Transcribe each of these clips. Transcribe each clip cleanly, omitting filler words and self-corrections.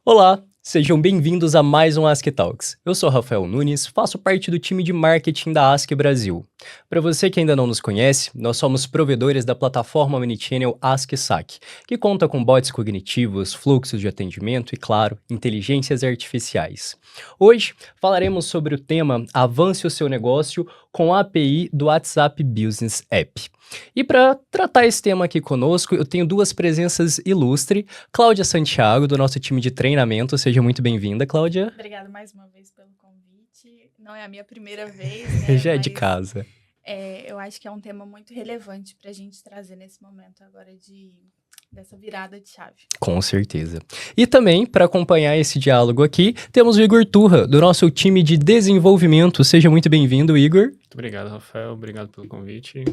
Olá, sejam bem-vindos a mais um Ask Talks. Eu sou Rafael Nunes, faço parte do time de marketing da Ask Brasil. Para você que ainda não nos conhece, nós somos provedores da plataforma Omnichannel Ask Sac, que conta com bots cognitivos, fluxos de atendimento e, claro, inteligências artificiais. Hoje falaremos sobre o tema Avance o seu negócio com a API do WhatsApp Business App. E para tratar esse tema aqui conosco, eu tenho duas presenças ilustres. Cláudia Santiago, do nosso time de treinamento. Seja muito bem-vinda, Cláudia. Obrigada mais uma vez pelo convite. Não é a minha primeira vez, né? Já é de Mas casa. eu acho que é um tema muito relevante para a gente trazer nesse momento agora dessa virada de chave. Com certeza. E também, para acompanhar esse diálogo aqui, temos o Igor Turra, do nosso time de desenvolvimento. Seja muito bem-vindo, Igor. Muito obrigado, Rafael. Obrigado pelo convite.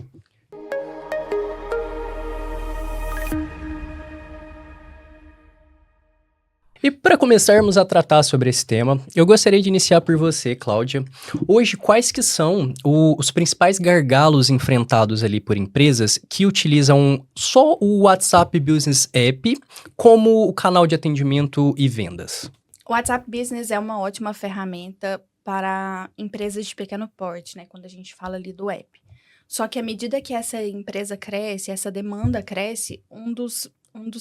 E para começarmos a tratar sobre esse tema, eu gostaria de iniciar por você, Cláudia. Hoje, quais que são os principais gargalos enfrentados ali por empresas que utilizam só o WhatsApp Business App como o canal de atendimento e vendas? O WhatsApp Business é uma ótima ferramenta para empresas de pequeno porte, né? Quando a gente fala ali do app. Só que à medida que essa empresa cresce, essa demanda cresce, um dos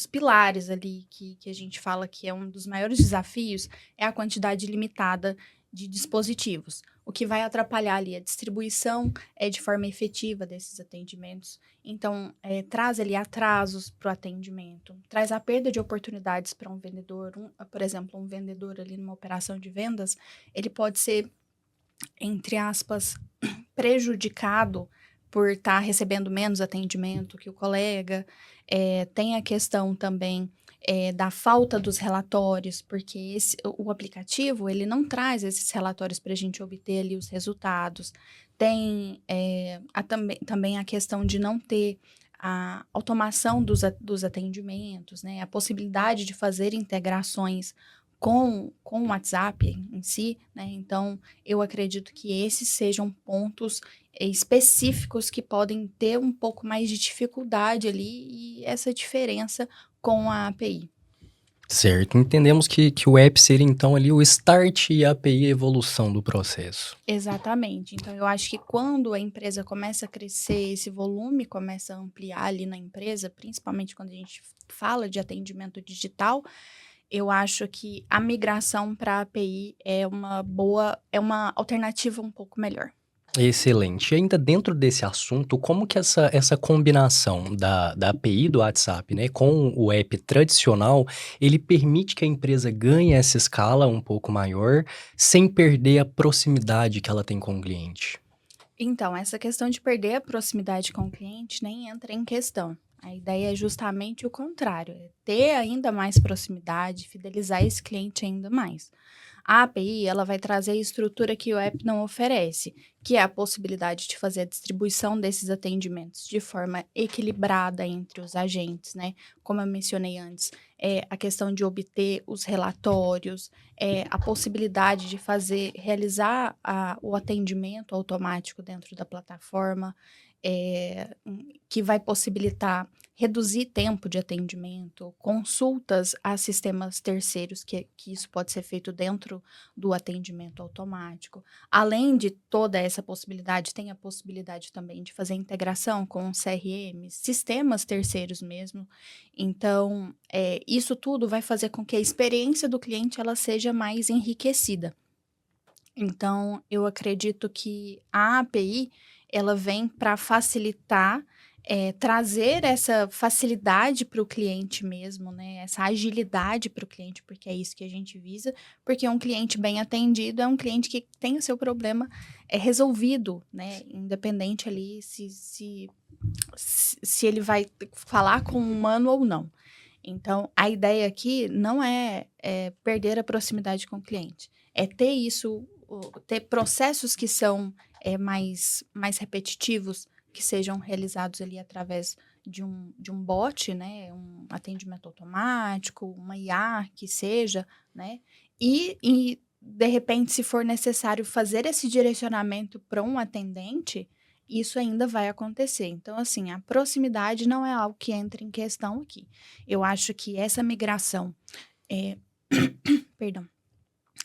pilares ali que a gente fala que é um dos maiores desafios é a quantidade limitada de dispositivos, o que vai atrapalhar ali a distribuição de forma efetiva desses atendimentos. Então, traz ali atrasos para o atendimento, traz a perda de oportunidades para um vendedor. Por exemplo, um vendedor ali numa operação de vendas, ele pode ser, entre aspas, prejudicado por estar recebendo menos atendimento que o colega. Tem a questão também da falta dos relatórios, porque o aplicativo ele não traz esses relatórios para a gente obter ali os resultados. Tem também a questão de não ter a automação dos atendimentos, né? A possibilidade de fazer integrações com o WhatsApp em si, né? Então, eu acredito que esses sejam pontos específicos que podem ter um pouco mais de dificuldade ali e essa diferença com a API. Certo, entendemos que o app seria então ali o start e a API a evolução do processo. Exatamente. Então, eu acho que quando a empresa começa a crescer, esse volume começa a ampliar ali na empresa, principalmente quando a gente fala de atendimento digital, eu acho que a migração para a API é uma alternativa um pouco melhor. Excelente. E ainda dentro desse assunto, como que essa combinação da API do WhatsApp, né, com o app tradicional, ele permite que a empresa ganhe essa escala um pouco maior, sem perder a proximidade que ela tem com o cliente? Então, essa questão de perder a proximidade com o cliente nem entra em questão. A ideia é justamente o contrário, é ter ainda mais proximidade, fidelizar esse cliente ainda mais. A API, ela vai trazer a estrutura que o app não oferece, que é a possibilidade de fazer a distribuição desses atendimentos de forma equilibrada entre os agentes, né? Como eu mencionei antes, a questão de obter os relatórios, a possibilidade de realizar o atendimento automático dentro da plataforma, que vai possibilitar reduzir tempo de atendimento, consultas a sistemas terceiros, que isso pode ser feito dentro do atendimento automático. Além de toda essa possibilidade, tem a possibilidade também de fazer integração com CRM, sistemas terceiros mesmo. Então, isso tudo vai fazer com que a experiência do cliente ela seja mais enriquecida. Então, eu acredito que a API ela vem para facilitar, trazer essa facilidade para o cliente mesmo, né? Essa agilidade para o cliente, porque é isso que a gente visa. Porque um cliente bem atendido é um cliente que tem o seu problema resolvido, né? Independente ali se ele vai falar com um humano ou não. Então, a ideia aqui não é perder a proximidade com o cliente, é ter isso, ter processos que são mais repetitivos, que sejam realizados ali através de um bot, né, um atendimento automático, uma IA que seja, né, e de repente, se for necessário fazer esse direcionamento para um atendente, isso ainda vai acontecer. Então, assim, a proximidade não é algo que entra em questão aqui. Eu acho que essa migração, eh, Perdão.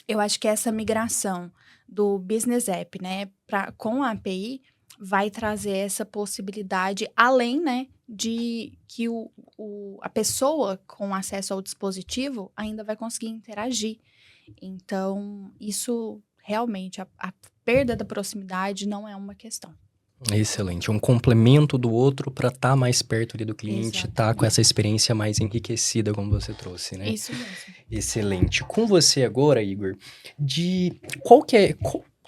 Eu acho que essa migração do Business App, né, com a API, vai trazer essa possibilidade, além, né, de que a pessoa com acesso ao dispositivo ainda vai conseguir interagir. Então, isso realmente, a perda da proximidade não é uma questão. Excelente. É um complemento do outro para estar mais perto ali do cliente, estar com Exatamente. essa experiência mais enriquecida, como você trouxe, né? Isso mesmo. Excelente. Com você agora, Igor, de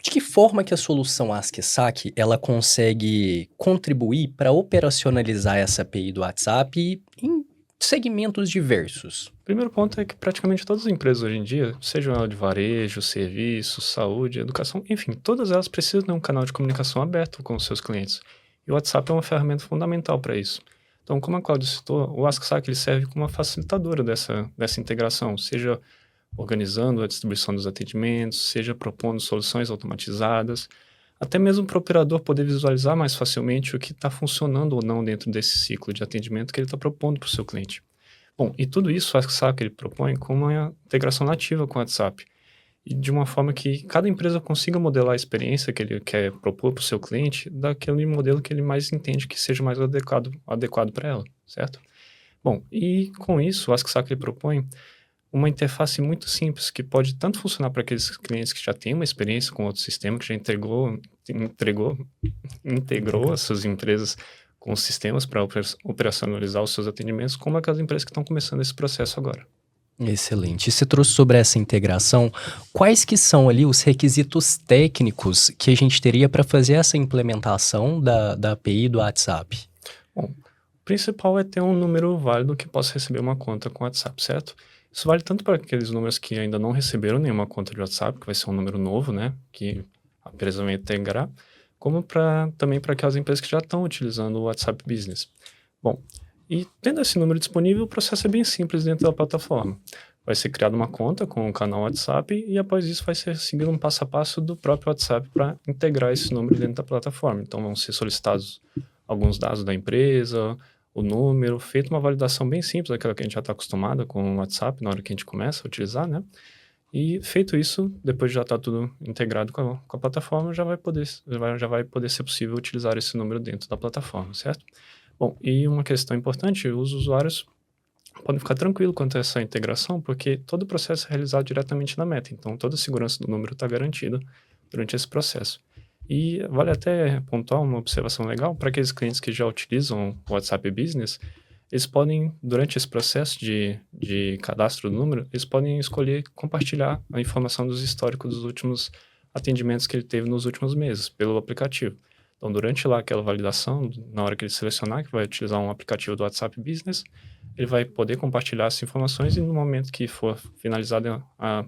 de que forma que a solução AskSac ela consegue contribuir para operacionalizar essa API do WhatsApp em segmentos diversos? Primeiro ponto é que praticamente todas as empresas hoje em dia, sejam ela de varejo, serviços, saúde, educação, enfim, todas elas precisam ter um canal de comunicação aberto com os seus clientes. E o WhatsApp é uma ferramenta fundamental para isso. Então, como a Cláudia citou, o AskSac ele serve como uma facilitadora dessa integração, seja organizando a distribuição dos atendimentos, seja propondo soluções automatizadas, até mesmo para o operador poder visualizar mais facilmente o que está funcionando ou não dentro desse ciclo de atendimento que ele está propondo para o seu cliente. Bom, e tudo isso o AskSac ele propõe com uma integração nativa com o WhatsApp, e de uma forma que cada empresa consiga modelar a experiência que ele quer propor para o seu cliente daquele modelo que ele mais entende que seja mais adequado para ela, certo? Bom, e com isso o AskSac ele propõe uma interface muito simples, que pode tanto funcionar para aqueles clientes que já têm uma experiência com outro sistema, que já integrou as suas empresas com os sistemas para operacionalizar os seus atendimentos, como aquelas empresas que estão começando esse processo agora. Excelente. E você trouxe sobre essa integração, quais que são ali os requisitos técnicos que a gente teria para fazer essa implementação da API do WhatsApp? Bom, o principal é ter um número válido que possa receber uma conta com o WhatsApp, certo? Isso vale tanto para aqueles números que ainda não receberam nenhuma conta de WhatsApp, que vai ser um número novo, né, que a empresa vai integrar, como também para aquelas empresas que já estão utilizando o WhatsApp Business. Bom, e tendo esse número disponível, o processo é bem simples dentro da plataforma. Vai ser criada uma conta com o canal WhatsApp e após isso vai ser seguido um passo a passo do próprio WhatsApp para integrar esse número dentro da plataforma. Então vão ser solicitados alguns dados da empresa, o número, feita uma validação bem simples, aquela que a gente já está acostumada com o WhatsApp na hora que a gente começa a utilizar, né? E feito isso, depois de já estar tudo integrado com a plataforma, já vai poder ser possível utilizar esse número dentro da plataforma, certo? Bom, e uma questão importante, os usuários podem ficar tranquilos quanto a essa integração, porque todo o processo é realizado diretamente na Meta, então toda a segurança do número está garantida durante esse processo. E vale até pontuar uma observação legal para aqueles clientes que já utilizam o WhatsApp Business, eles podem, durante esse processo de cadastro do número, eles podem escolher compartilhar a informação dos históricos dos últimos atendimentos que ele teve nos últimos meses pelo aplicativo. Então, durante lá aquela validação, na hora que ele selecionar que vai utilizar um aplicativo do WhatsApp Business, ele vai poder compartilhar essas informações e no momento que for finalizada a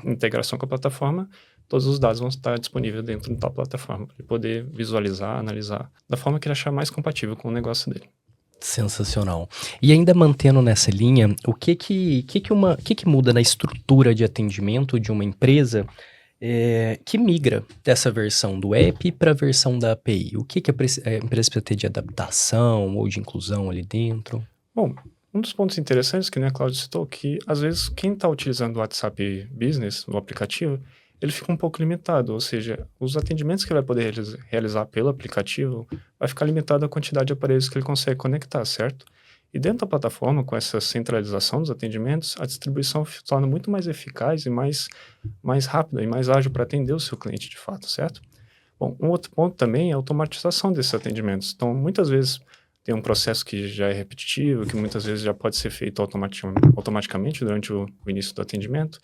integração com a plataforma, todos os dados vão estar disponíveis dentro da plataforma, para ele poder visualizar, analisar, da forma que ele achar mais compatível com o negócio dele. Sensacional. E ainda mantendo nessa linha, o que muda na estrutura de atendimento de uma empresa que migra dessa versão do app para a versão da API? O que a empresa precisa ter de adaptação ou de inclusão ali dentro? Bom, um dos pontos interessantes que a Cláudia citou, que às vezes quem está utilizando o WhatsApp Business, o aplicativo, ele fica um pouco limitado, ou seja, os atendimentos que ele vai poder realizar pelo aplicativo vai ficar limitado à quantidade de aparelhos que ele consegue conectar, certo? E dentro da plataforma, com essa centralização dos atendimentos, a distribuição se torna muito mais eficaz e mais rápida e mais ágil para atender o seu cliente de fato, certo? Bom, um outro ponto também é a automatização desses atendimentos. Então, muitas vezes tem um processo que já é repetitivo, que muitas vezes já pode ser feito automaticamente durante o início do atendimento,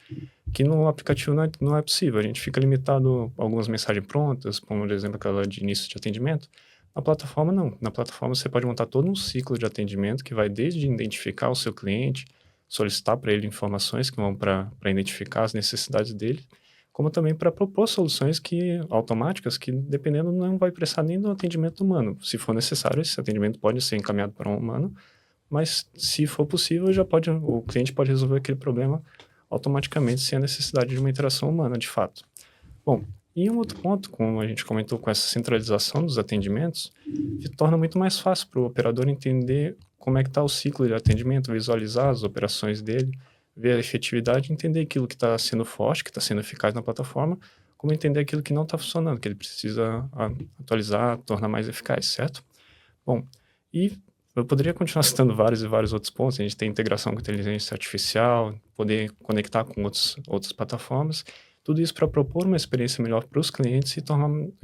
que no aplicativo não é possível. A gente fica limitado a algumas mensagens prontas, como, por exemplo, aquela de início de atendimento. Na plataforma, não. Na plataforma, você pode montar todo um ciclo de atendimento que vai desde identificar o seu cliente, solicitar para ele informações que vão para identificar as necessidades dele, como também para propor soluções automáticas que, dependendo, não vai precisar nem do atendimento humano. Se for necessário, esse atendimento pode ser encaminhado para um humano, mas se for possível, o cliente pode resolver aquele problema automaticamente sem a necessidade de uma interação humana, de fato. Bom, e um outro ponto, como a gente comentou com essa centralização dos atendimentos, que torna muito mais fácil para o operador entender como é que está o ciclo de atendimento, visualizar as operações dele, ver a efetividade, entender aquilo que está sendo forte, que está sendo eficaz na plataforma, como entender aquilo que não está funcionando, que ele precisa atualizar, tornar mais eficaz, certo? Bom, e eu poderia continuar citando vários e vários outros pontos. A gente tem integração com inteligência artificial, poder conectar com outras plataformas, tudo isso para propor uma experiência melhor para os clientes e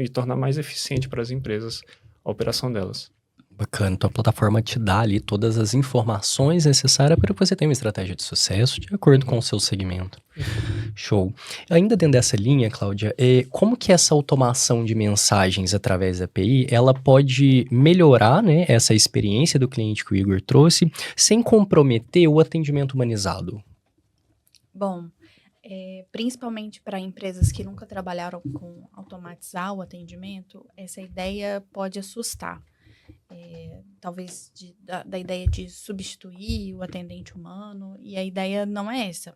tornar mais eficiente para as empresas a operação delas. Bacana, então a plataforma te dá ali todas as informações necessárias para que você tenha uma estratégia de sucesso de acordo com o seu segmento. Show. Ainda dentro dessa linha, Cláudia, como que essa automação de mensagens através da API, ela pode melhorar, né, essa experiência do cliente que o Igor trouxe, sem comprometer o atendimento humanizado? Bom, principalmente para empresas que nunca trabalharam com automatizar o atendimento, essa ideia pode assustar. Talvez da ideia de substituir o atendente humano, e a ideia não é essa.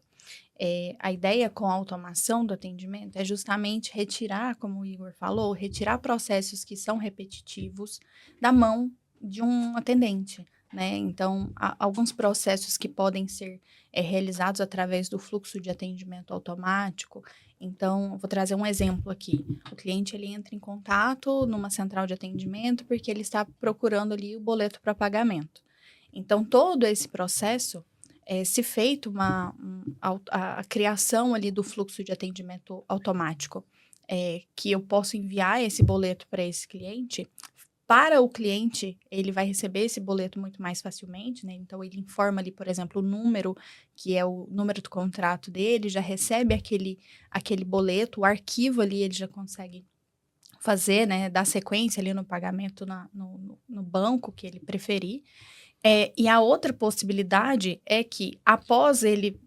A ideia com a automação do atendimento é justamente retirar, como o Igor falou, retirar processos que são repetitivos da mão de um atendente, né? Então, há alguns processos que podem ser realizados através do fluxo de atendimento automático. Então, vou trazer um exemplo aqui. O cliente ele entra em contato numa central de atendimento porque ele está procurando ali o boleto para pagamento. Então, todo esse processo se feito a criação ali do fluxo de atendimento automático, que eu posso enviar esse boleto para esse cliente, para o cliente, ele vai receber esse boleto muito mais facilmente, né? Então, ele informa ali, por exemplo, o número, que é o número do contrato dele, já recebe aquele boleto, o arquivo ali, ele já consegue fazer, né? Dar sequência ali no pagamento no banco que ele preferir. E a outra possibilidade é que, após ele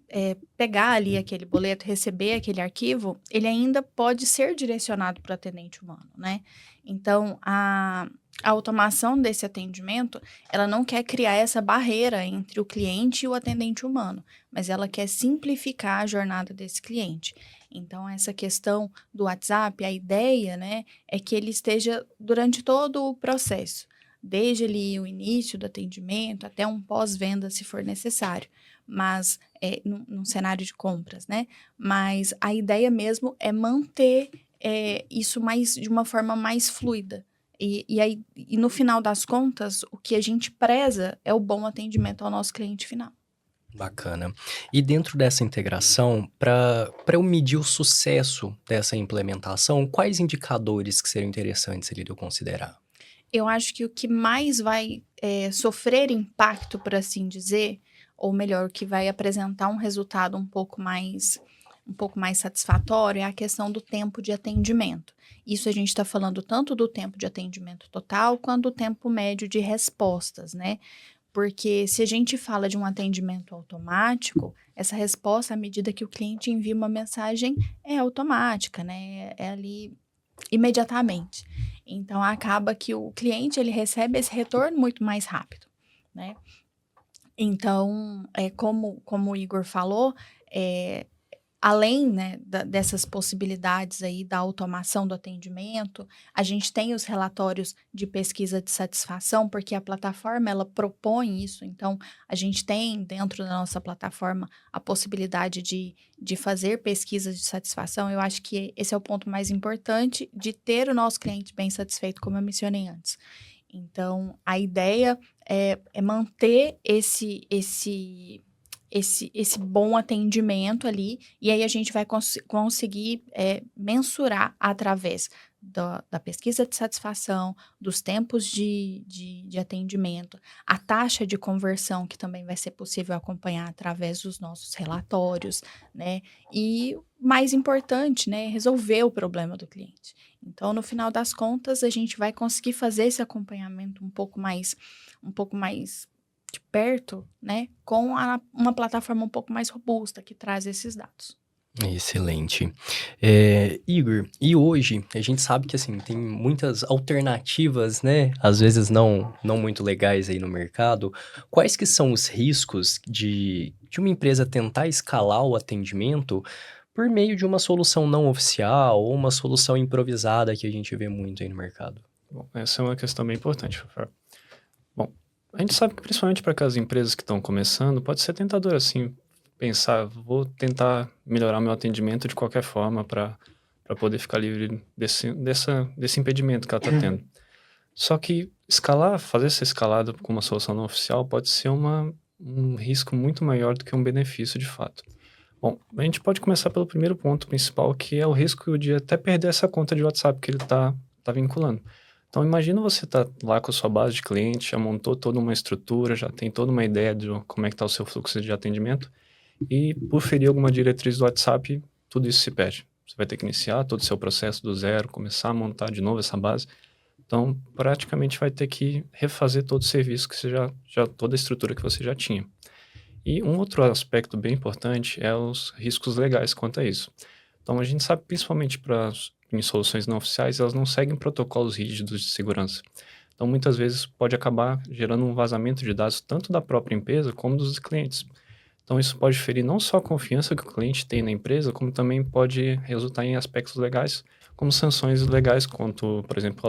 pegar ali aquele boleto, receber aquele arquivo, ele ainda pode ser direcionado para o atendente humano, né? Então, a automação desse atendimento, ela não quer criar essa barreira entre o cliente e o atendente humano, mas ela quer simplificar a jornada desse cliente. Então, essa questão do WhatsApp, a ideia, né, é que ele esteja durante todo o processo, desde ali o início do atendimento até um pós-venda, se for necessário, mas num cenário de compras, né? Mas a ideia mesmo é manter isso de uma forma mais fluida. E no final das contas, o que a gente preza é o bom atendimento ao nosso cliente final. Bacana. E dentro dessa integração, para eu medir o sucesso dessa implementação, quais indicadores que seriam interessantes ali de eu considerar? Eu acho que o que mais vai sofrer impacto, por assim dizer, ou melhor, o que vai apresentar um resultado um pouco mais satisfatório é a questão do tempo de atendimento. Isso a gente está falando tanto do tempo de atendimento total quanto do tempo médio de respostas, né? Porque se a gente fala de um atendimento automático, essa resposta, à medida que o cliente envia uma mensagem, é automática, né? É ali imediatamente. Então, acaba que o cliente ele recebe esse retorno muito mais rápido, né? Então, como o Igor falou, além, né, dessas possibilidades aí da automação do atendimento, a gente tem os relatórios de pesquisa de satisfação, porque a plataforma ela propõe isso. Então, a gente tem dentro da nossa plataforma a possibilidade de fazer pesquisas de satisfação. Eu acho que esse é o ponto mais importante de ter o nosso cliente bem satisfeito, como eu mencionei antes. Então, a ideia é manter esse bom atendimento ali, e aí a gente vai conseguir mensurar através da pesquisa de satisfação, dos tempos de atendimento, a taxa de conversão, que também vai ser possível acompanhar através dos nossos relatórios, né? E, mais importante, né, resolver o problema do cliente. Então, no final das contas, a gente vai conseguir fazer esse acompanhamento um pouco mais de perto, né, com uma plataforma um pouco mais robusta que traz esses dados. Excelente. Igor, e hoje a gente sabe que assim tem muitas alternativas, né? Às vezes não muito legais aí no mercado. Quais que são os riscos de uma empresa tentar escalar o atendimento por meio de uma solução não oficial ou uma solução improvisada que a gente vê muito aí no mercado? Bom, essa é uma questão bem importante, Rafael. Bom, a gente sabe que principalmente para aquelas empresas que estão começando, pode ser tentador, assim, pensar, vou tentar melhorar meu atendimento de qualquer forma para poder ficar livre desse impedimento que ela está tendo. Só que fazer essa escalada com uma solução não oficial pode ser um risco muito maior do que um benefício de fato. Bom, a gente pode começar pelo primeiro ponto principal, que é o risco de até perder essa conta de WhatsApp que ele tá vinculando. Então, imagina você tá lá com a sua base de cliente, já montou toda uma estrutura, já tem toda uma ideia de como é que tá o seu fluxo de atendimento, e por ferir alguma diretriz do WhatsApp, tudo isso se perde. Você vai ter que iniciar todo o seu processo do zero, começar a montar de novo essa base. Então, praticamente vai ter que refazer todo o serviço que você toda a estrutura que você já tinha. E um outro aspecto bem importante é os riscos legais quanto a isso. Então, a gente sabe, principalmente em soluções não oficiais, elas não seguem protocolos rígidos de segurança. Então, muitas vezes pode acabar gerando um vazamento de dados tanto da própria empresa como dos clientes. Então, isso pode ferir não só a confiança que o cliente tem na empresa, como também pode resultar em aspectos legais, como sanções legais, quanto, por exemplo,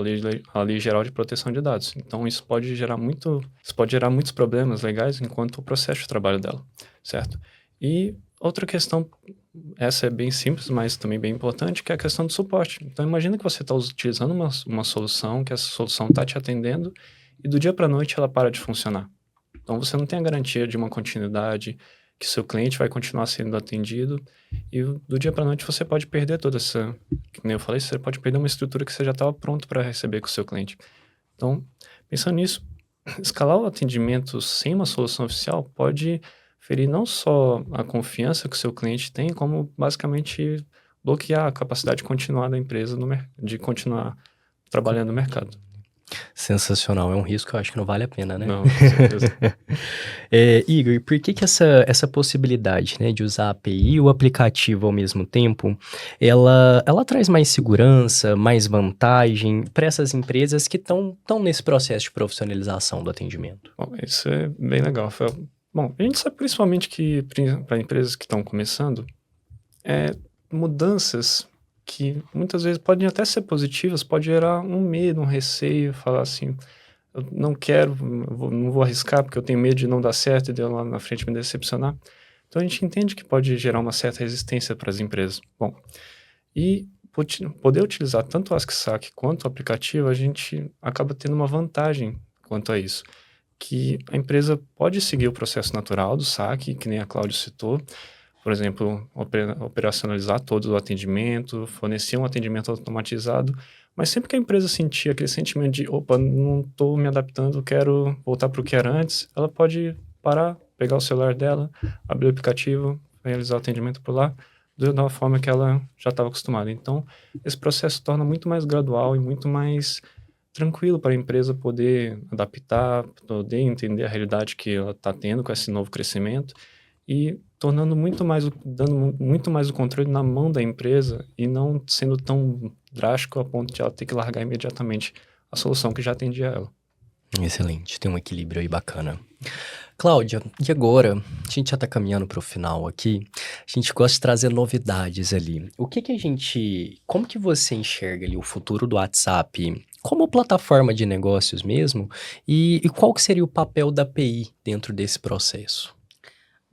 a Lei Geral de Proteção de Dados. Então, isso pode gerar muitos problemas legais enquanto o processo de trabalho dela, certo? E outra questão, essa é bem simples, mas também bem importante, que é a questão do suporte. Então, imagina que você está utilizando uma solução, que essa solução está te atendendo, e do dia para a noite ela para de funcionar. Então, você não tem a garantia de uma continuidade, que seu cliente vai continuar sendo atendido, e do dia para a noite você pode perder que nem eu falei, você pode perder uma estrutura que você já estava pronto para receber com o seu cliente. Então, pensando nisso, escalar o atendimento sem uma solução oficial pode ferir não só a confiança que o seu cliente tem, como basicamente bloquear a capacidade de continuar da empresa, de continuar trabalhando no mercado. Sensacional, é um risco que eu acho que não vale a pena, né? Não, com certeza. Igor, por que essa possibilidade, né, de usar a API e o aplicativo ao mesmo tempo, ela traz mais segurança, mais vantagem para essas empresas que estão nesse processo de profissionalização do atendimento? Bom, isso é bem legal, Rafael. Bom, a gente sabe principalmente que para empresas que estão começando, mudanças que muitas vezes podem até ser positivas, pode gerar um medo, um receio, falar assim, eu não quero, não vou arriscar porque eu tenho medo de não dar certo e de eu lá na frente me decepcionar. Então a gente entende que pode gerar uma certa resistência para as empresas. Bom, e poder utilizar tanto o AskSac quanto o aplicativo, a gente acaba tendo uma vantagem quanto a isso, que a empresa pode seguir o processo natural do saque, que nem a Cláudia citou, por exemplo, operacionalizar todo o atendimento, fornecer um atendimento automatizado, mas sempre que a empresa sentir aquele sentimento de, opa, não estou me adaptando, quero voltar para o que era antes, ela pode parar, pegar o celular dela, abrir o aplicativo, realizar o atendimento por lá, da forma que ela já estava acostumada. Então, esse processo se torna muito mais gradual e muito mais tranquilo para a empresa poder adaptar, poder entender a realidade que ela está tendo com esse novo crescimento e dando muito mais o controle na mão da empresa e não sendo tão drástico a ponto de ela ter que largar imediatamente a solução que já atendia ela. Excelente, tem um equilíbrio aí bacana. Cláudia, e agora? A gente já está caminhando para o final aqui. A gente gosta de trazer novidades ali. Como que você enxerga ali o futuro do WhatsApp como plataforma de negócios mesmo? E qual que seria o papel da API dentro desse processo?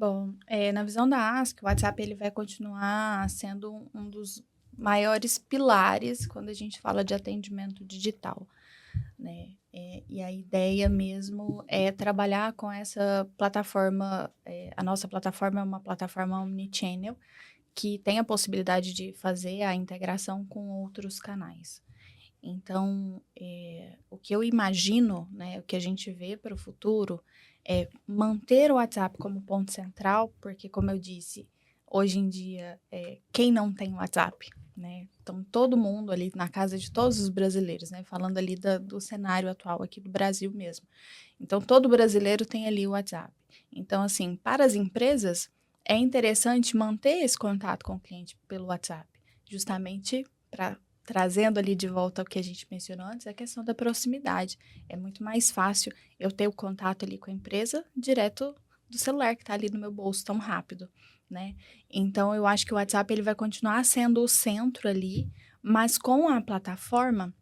Bom, na visão da Ask, o WhatsApp ele vai continuar sendo um dos maiores pilares quando a gente fala de atendimento digital, né? E a ideia mesmo é trabalhar com essa plataforma. A nossa plataforma é uma plataforma omnichannel que tem a possibilidade de fazer a integração com outros canais. Então, o que eu imagino, né, o que a gente vê para o futuro é manter o WhatsApp como ponto central, porque, como eu disse, hoje em dia, quem não tem WhatsApp, né? Então, todo mundo ali na casa de todos os brasileiros, né? Falando ali do cenário atual aqui do Brasil mesmo. Então, todo brasileiro tem ali o WhatsApp. Então, assim, para as empresas, é interessante manter esse contato com o cliente pelo WhatsApp, justamente para trazendo ali de volta o que a gente mencionou antes, a questão da proximidade. É muito mais fácil eu ter o contato ali com a empresa direto do celular que está ali no meu bolso tão rápido, né? Então, eu acho que o WhatsApp ele vai continuar sendo o centro ali, mas com a plataforma,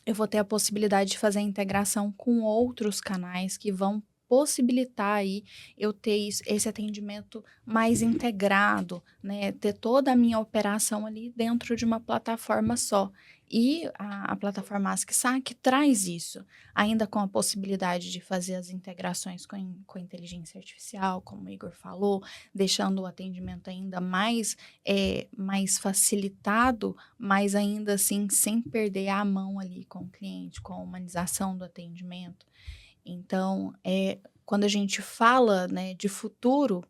eu vou ter a possibilidade de fazer a integração com outros canais que vão possibilitar aí eu ter esse atendimento mais integrado, né? Ter toda a minha operação ali dentro de uma plataforma só. E a plataforma AskSAC traz isso, ainda com a possibilidade de fazer as integrações com a inteligência artificial, como o Igor falou, deixando o atendimento ainda mais facilitado, mas ainda assim sem perder a mão ali com o cliente, com a humanização do atendimento. Então, quando a gente fala, né, de futuro,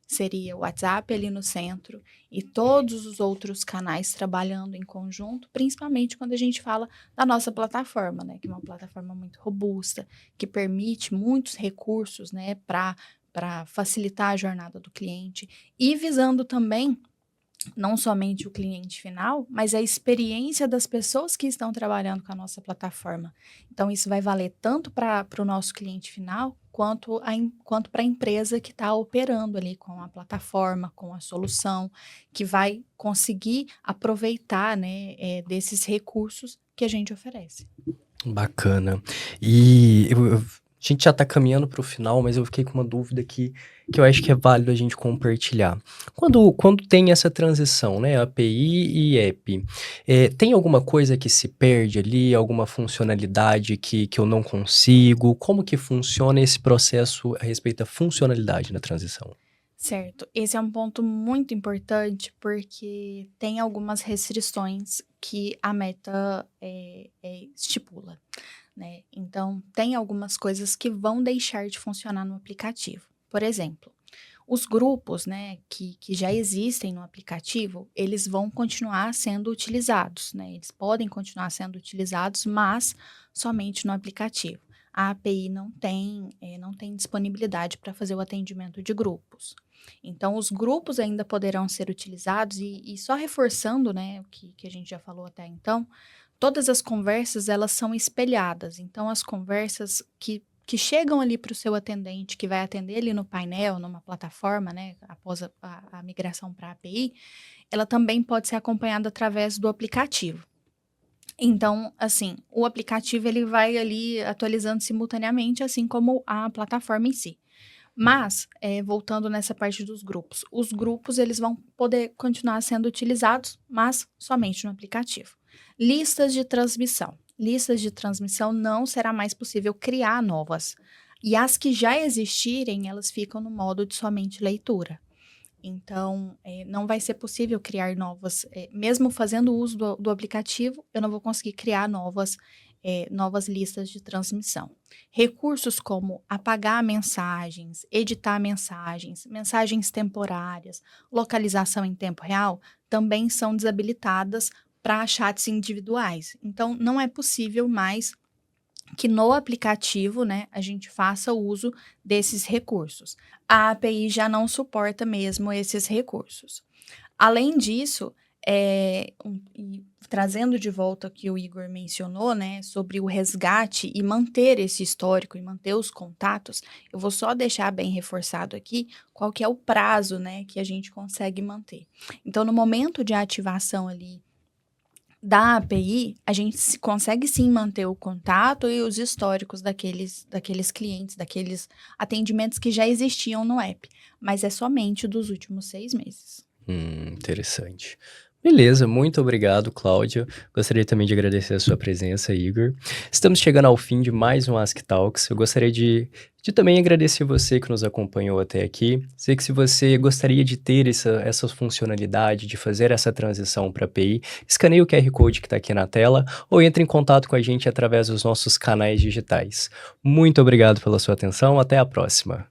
seria o WhatsApp ali no centro e todos os outros canais trabalhando em conjunto, principalmente quando a gente fala da nossa plataforma, né, que é uma plataforma muito robusta, que permite muitos recursos, né, para facilitar a jornada do cliente e visando também não somente o cliente final, mas a experiência das pessoas que estão trabalhando com a nossa plataforma. Então, isso vai valer tanto para o nosso cliente final, quanto para a empresa que está operando ali com a plataforma, com a solução, que vai conseguir aproveitar, né, desses recursos que a gente oferece. Bacana. E a gente já está caminhando para o final, mas eu fiquei com uma dúvida que eu acho que é válido a gente compartilhar. Quando tem essa transição, né, API e app, tem alguma coisa que se perde ali, alguma funcionalidade que eu não consigo? Como que funciona esse processo a respeito da funcionalidade na transição? Certo, esse é um ponto muito importante porque tem algumas restrições que a Meta estipula, né? Então, tem algumas coisas que vão deixar de funcionar no aplicativo. Por exemplo, os grupos, né, que já existem no aplicativo, eles vão continuar sendo utilizados, né? Eles podem continuar sendo utilizados, mas somente no aplicativo. A API não tem disponibilidade para fazer o atendimento de grupos. Então, os grupos ainda poderão ser utilizados e só reforçando, né, o que a gente já falou até então, todas as conversas, elas são espelhadas. Então, as conversas que chegam ali para o seu atendente, que vai atender ali no painel, numa plataforma, né, após a migração para a API, ela também pode ser acompanhada através do aplicativo. Então, assim, o aplicativo ele vai ali atualizando simultaneamente, assim como a plataforma em si. Mas, voltando nessa parte dos grupos, os grupos eles vão poder continuar sendo utilizados, mas somente no aplicativo. Listas de transmissão. Listas de transmissão não será mais possível criar novas. E as que já existirem, elas ficam no modo de somente leitura. Então, não vai ser possível criar novas, mesmo fazendo uso do aplicativo, eu não vou conseguir criar novas listas de transmissão. Recursos como apagar mensagens, editar mensagens, mensagens temporárias, localização em tempo real, também são desabilitadas para chats individuais. Então, não é possível mais que no aplicativo, né, a gente faça uso desses recursos. A API já não suporta mesmo esses recursos. Além disso, trazendo de volta o que o Igor mencionou, né, sobre o resgate e manter esse histórico e manter os contatos, eu vou só deixar bem reforçado aqui qual que é o prazo, né, que a gente consegue manter. Então, no momento de ativação ali da API, a gente consegue sim manter o contato e os históricos daqueles clientes, daqueles atendimentos que já existiam no app, mas é somente dos últimos 6 meses. Interessante. Beleza, muito obrigado, Cláudia. Gostaria também de agradecer a sua presença, Igor. Estamos chegando ao fim de mais um Ask Talks. Eu gostaria de também agradecer você que nos acompanhou até aqui. Sei que se você gostaria de ter essa funcionalidade, de fazer essa transição para API, escaneie o QR Code que está aqui na tela ou entre em contato com a gente através dos nossos canais digitais. Muito obrigado pela sua atenção, até a próxima.